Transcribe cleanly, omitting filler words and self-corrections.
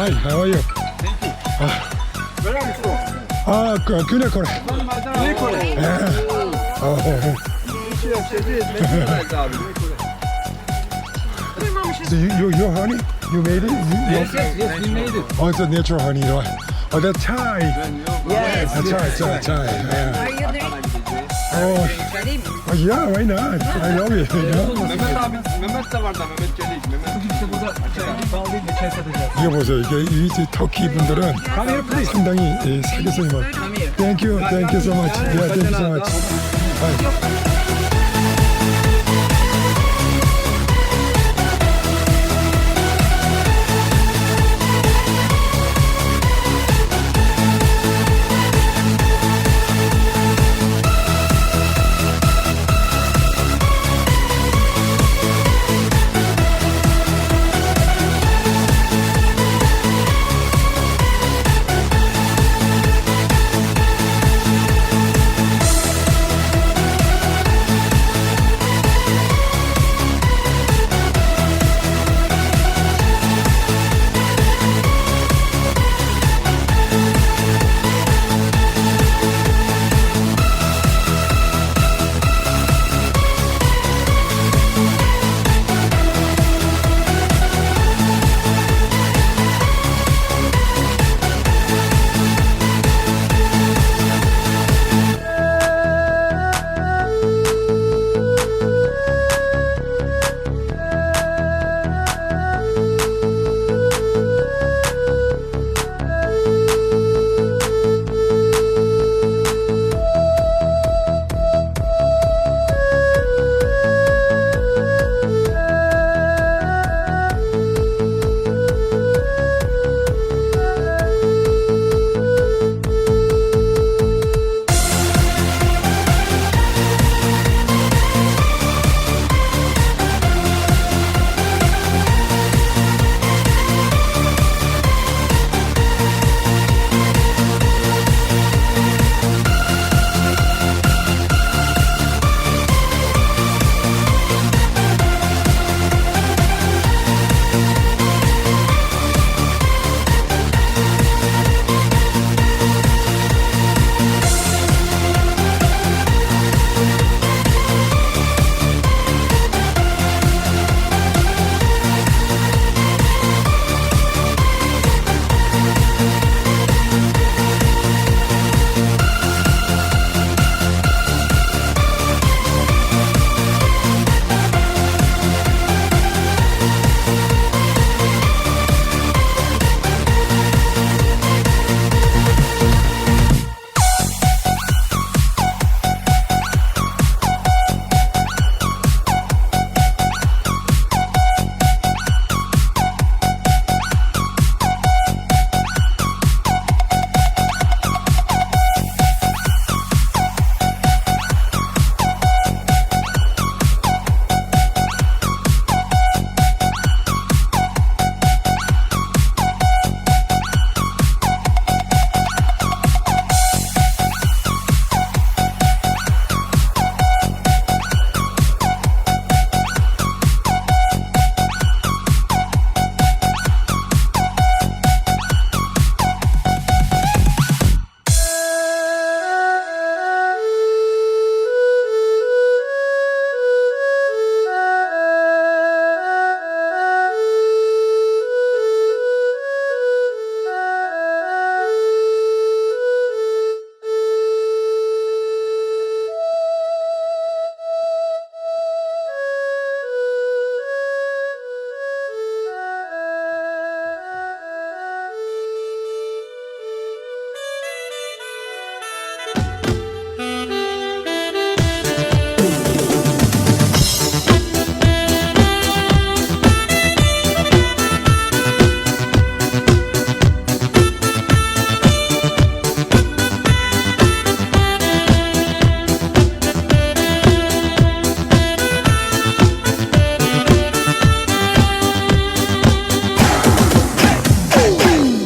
Hi, how are you? Where are you from? Güney Kore. Güney Kore. So your honey, you made it? Yes, we made it. Oh, it's a natural honey, right? Oh, that's Thai. Yes. Thai. Yeah. Are you ready? Oh, Ready? yeah, why not? I love it. You know? Mehmet abi, Mehmet de var da Mehmet Çelik. Mehmet burada bağlayıp çay satacağız. 이거 보세요. 이게 이 터키 분들은 상당히 사교성이 많아요. Thank you so much. Yeah, thank you so much. Bye.